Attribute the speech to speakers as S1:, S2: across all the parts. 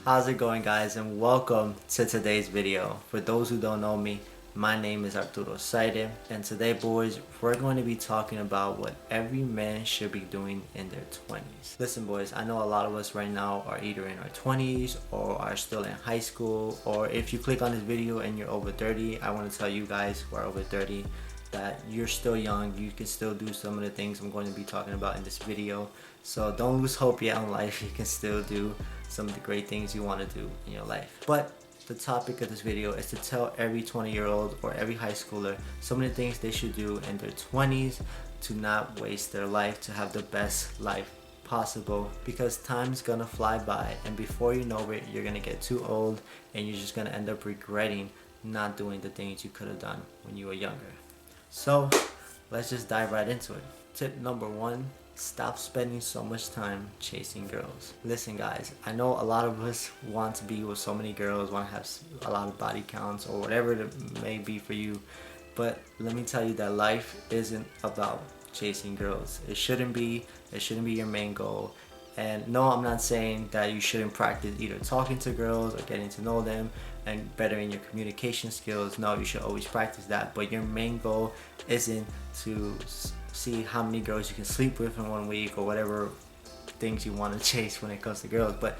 S1: How's it going, guys, and welcome to today's video. For those who don't know me, my name is Arturo Saide, and today, boys, we're going to be talking about what every man should be doing in their 20s. Listen, boys, I know a lot of us right now are either in our 20s or are still in high school, or if you click on this video and you're over 30, I want to tell you guys who are over 30 that you're still young. You can still do some of the things I'm going to be talking about in this video. So don't lose hope yet in life. You can still do some of the great things you want to do in your life. But the topic of this video is to tell every 20-year-old or every high schooler some of the things they should do in their 20s to not waste their life, to have the best life possible, because time's gonna fly by, and before you know it, you're gonna get too old and you're just gonna end up regretting not doing the things you could have done when you were younger. So let's just dive right into it. Tip number one: stop spending so much time chasing girls. Listen, guys, I know a lot of us want to be with so many girls, want to have a lot of body counts or whatever it may be for you, but let me tell you that life isn't about chasing girls. It shouldn't be your main goal. And no, I'm not saying that you shouldn't practice either talking to girls or getting to know them and bettering your communication skills. No, you should always practice that, but your main goal isn't to see how many girls you can sleep with in 1 week or whatever things you want to chase when it comes to girls. But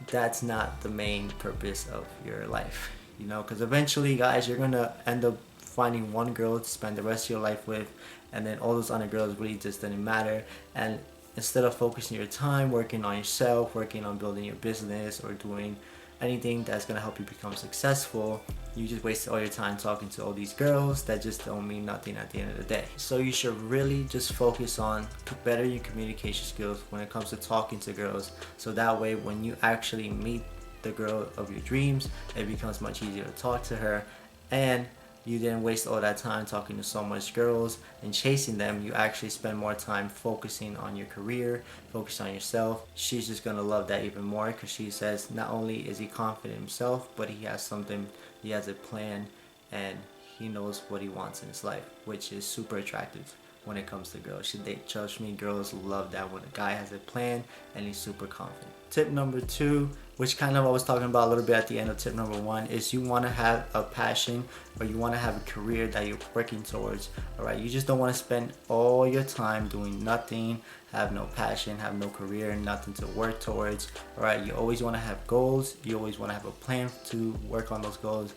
S1: that's not the main purpose of your life, you know, because eventually, guys, you're gonna end up finding one girl to spend the rest of your life with, and then all those other girls really just didn't matter. And instead of focusing your time working on yourself, working on building your business or doing anything that's gonna help you become successful, you just waste all your time talking to all these girls that just don't mean nothing at the end of the day. So you should really just focus on better your communication skills when it comes to talking to girls, so that way when you actually meet the girl of your dreams, it becomes much easier to talk to her, and you didn't waste all that time talking to so much girls and chasing them. You actually spend more time focusing on your career, focus on yourself. She's just gonna love that even more, because she says not only is he confident in himself, but he has a plan, and he knows what he wants in his life, which is super attractive when it comes to girls. Trust me, girls love that when a guy has a plan and he's super confident. Tip number two, which kind of I was talking about a little bit at the end of tip number one, is you want to have a passion, or you want to have a career that you're working towards. All right, you just don't want to spend all your time doing nothing, have no passion, have no career, nothing to work towards. All right, you always want to have goals, you always want to have a plan to work on those goals,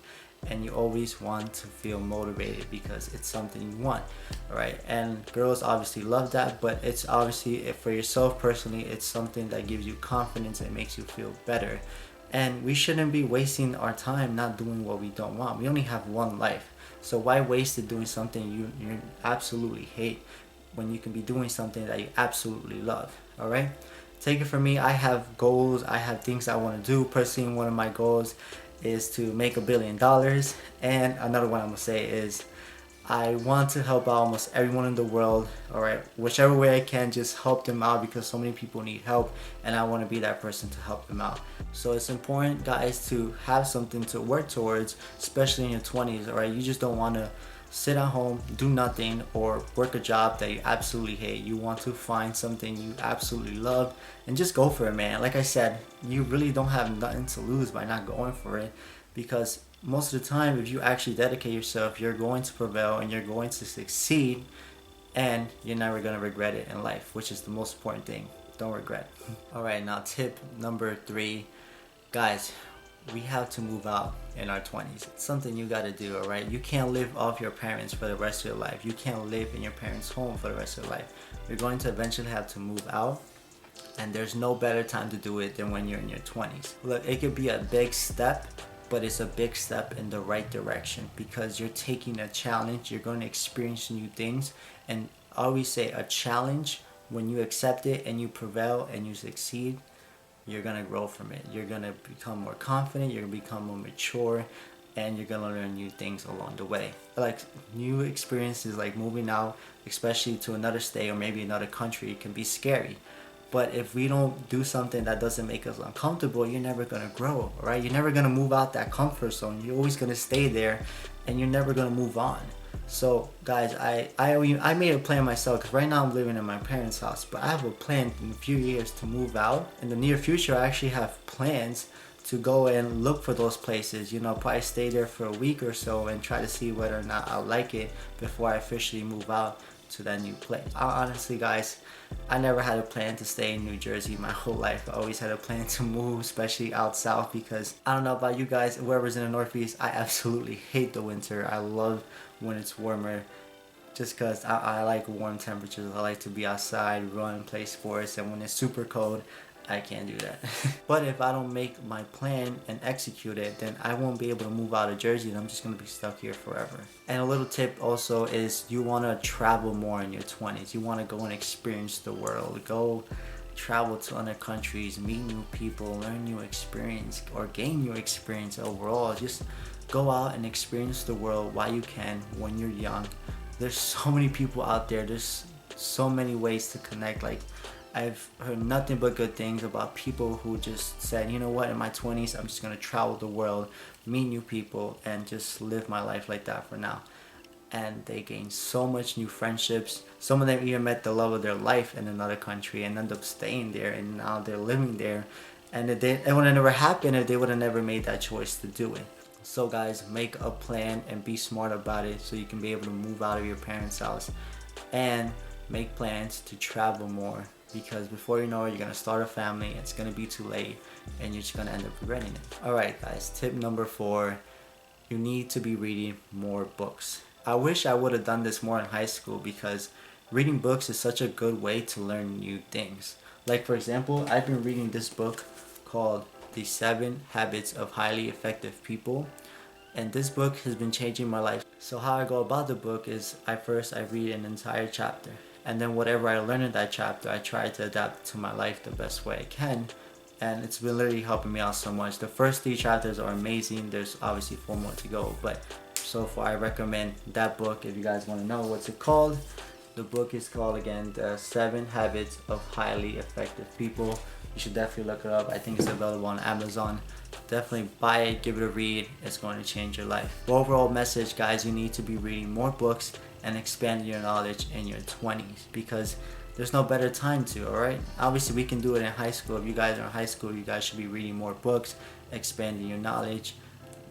S1: and you always want to feel motivated because it's something you want. All right, and girls obviously love that, but it's obviously, for yourself personally, it's something that gives you confidence and makes you feel better. And we shouldn't be wasting our time not doing what we don't want. We only have one life, so why waste it doing something you absolutely hate when you can be doing something that you absolutely love? All right, take it from me, I have goals, I have things I want to do. Personally, one of my goals is to make $1 billion, and another one I'm gonna say is I want to help out almost everyone in the world. All right, whichever way I can, just help them out, because so many people need help, and I want to be that person to help them out. So it's important, guys, to have something to work towards, especially in your 20s. All right, you just don't want to sit at home, do nothing, or work a job that you absolutely hate. You want to find something you absolutely love and just go for it, man. Like I said, you really don't have nothing to lose by not going for it, because most of the time, if you actually dedicate yourself, you're going to prevail and you're going to succeed, and you're never going to regret it in life, which is the most important thing. Don't regret. All right, now tip number three, guys, we have to move out in our 20s. It's something you gotta do. All right, you can't live off your parents for the rest of your life. You can't live in your parents' home for the rest of your life. You're going to eventually have to move out, and there's no better time to do it than when you're in your 20s. Look, it could be a big step, but it's a big step in the right direction, because you're taking a challenge. You're going to experience new things, and I always say a challenge, when you accept it and you prevail and you succeed, you're gonna grow from it. You're gonna become more confident, you're gonna become more mature, and you're gonna learn new things along the way. Like new experiences, like moving out, especially to another state or maybe another country, can be scary. But if we don't do something that doesn't make us uncomfortable, you're never gonna grow, right? You're never gonna move out that comfort zone. You're always gonna stay there, and you're never gonna move on. So guys, I made a plan myself, because right now I'm living in my parents' house, but I have a plan in a few years to move out. In the near future, I actually have plans to go and look for those places, you know, probably stay there for a week or so and try to see whether or not I like it before I officially move out to that new place. Honestly guys, I never had a plan to stay in New Jersey my whole life. I always had a plan to move, especially out south, because I don't know about you guys, whoever's in the Northeast, I absolutely hate the winter. I love when it's warmer, just because I like warm temperatures. I like to be outside, run, play sports, and when it's super cold, I can't do that. But if I don't make my plan and execute it, then I won't be able to move out of Jersey, and I'm just gonna be stuck here forever. And a little tip also is you wanna travel more in your 20s. You wanna go and experience the world. Go travel to other countries, meet new people, learn new experience, or gain new experience overall. Just go out and experience the world while you can when you're young. There's so many people out there. There's so many ways to connect. Like, I've heard nothing but good things about people who just said, you know what, in my 20s, I'm just going to travel the world, meet new people, and just live my life like that for now. And they gain so much new friendships. Some of them even met the love of their life in another country and end up staying there, and now they're living there. And it would have never happened if they would have never made that choice to do it. So guys, make a plan and be smart about it so you can be able to move out of your parents' house and make plans to travel more, because before you know it, you're gonna start a family, it's gonna be too late, and you're just gonna end up regretting it. Alright guys, tip number 4, you need to be reading more books. I wish I would have done this more in high school, because reading books is such a good way to learn new things. Like for example, I've been reading this book called The 7 Habits of Highly Effective People, and this book has been changing my life. So how I go about the book is I read an entire chapter, and then whatever I learn in that chapter, I try to adapt to my life the best way I can, and it's been literally helping me out so much. The first 3 chapters are amazing. There's obviously 4 more to go, but so far I recommend that book. If you guys want to know what's it called, the book is called, again, The 7 Habits of Highly Effective People. You should definitely look it up. I think it's available on Amazon. Definitely buy it, give it a read. It's going to change your life. The overall message, guys, you need to be reading more books and expanding your knowledge in your 20s, because there's no better time to, alright? Obviously we can do it in high school. If you guys are in high school, you guys should be reading more books, expanding your knowledge.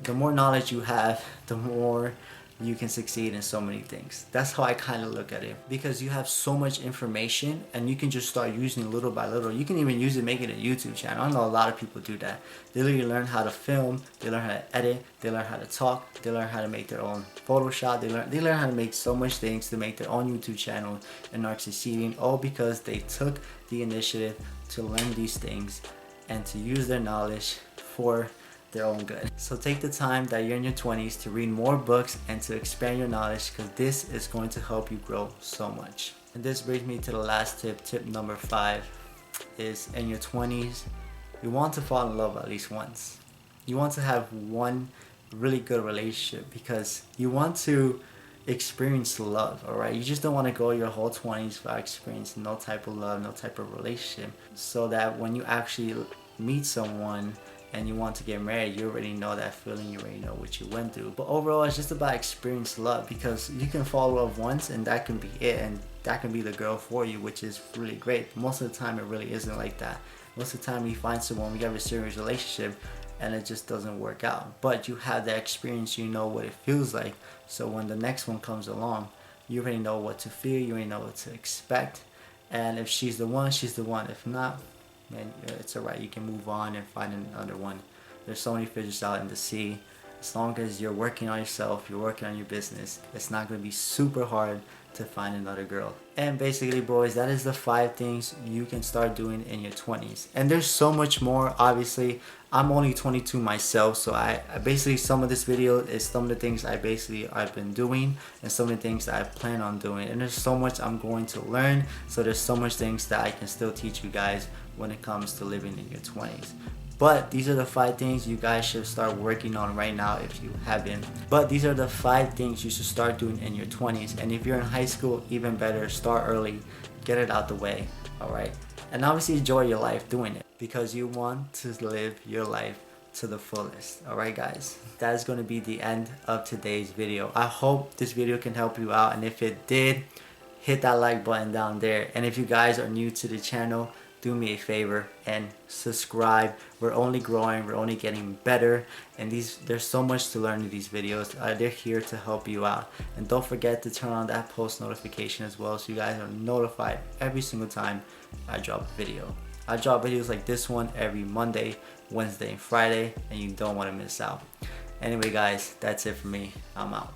S1: The more knowledge you have, the more you can succeed in so many things. That's how I kind of look at it, because you have so much information and you can just start using it little by little. You can even use it, make it a YouTube channel. I know a lot of people do that. They literally learn how to film, they learn how to edit, they learn how to talk, they learn how to make their own Photoshop, they learn how to make so much things to make their own YouTube channel, and are succeeding, all because they took the initiative to learn these things and to use their knowledge for their own good. So take the time that you're in your 20s to read more books and to expand your knowledge, because this is going to help you grow so much. And this brings me to the last tip. Tip number 5 is, in your 20s, you want to fall in love at least once. You want to have one really good relationship, because you want to experience love, alright? You just don't want to go your whole 20s without experiencing no type of love, no type of relationship, so that when you actually meet someone and you want to get married, you already know that feeling, you already know what you went through. But overall, it's just about experience love, because you can fall in love once and that can be it, and that can be the girl for you, which is really great. Most of the time it really isn't like that. Most of the time you find someone, we have a serious relationship, and it just doesn't work out. But you have that experience, you know what it feels like, so when the next one comes along, you already know what to feel, you already know what to expect. And if she's the one, she's the one. If not, man, it's alright, you can move on and find another one. There's so many fishes out in the sea. As long as you're working on yourself, you're working on your business, it's not going to be super hard to find another girl. And basically, boys, that is the 5 things you can start doing in your 20s. And there's so much more. Obviously, I'm only 22 myself, so I basically, some of this video is some of the things I've been doing, and some of the things that I plan on doing. And there's so much I'm going to learn, so there's so much things that I can still teach you guys when it comes to living in your 20s. But these are the 5 things you guys should start working on right now if you haven't. But these are the 5 things you should start doing in your 20s. And if you're in high school, even better, start early, get it out the way, alright? And obviously enjoy your life doing it, because you want to live your life to the fullest. Alright guys, that is going to be the end of today's video. I hope this video can help you out, and if it did, hit that like button down there. And if you guys are new to the channel, do me a favor and subscribe. We're only growing, we're only getting better, and there's so much to learn in these videos. They're here to help you out. And don't forget to turn on that post notification as well, so you guys are notified every single time I drop a video. I drop videos like this one every Monday, Wednesday, and Friday, and you don't want to miss out. Anyway guys, that's it for me. I'm out.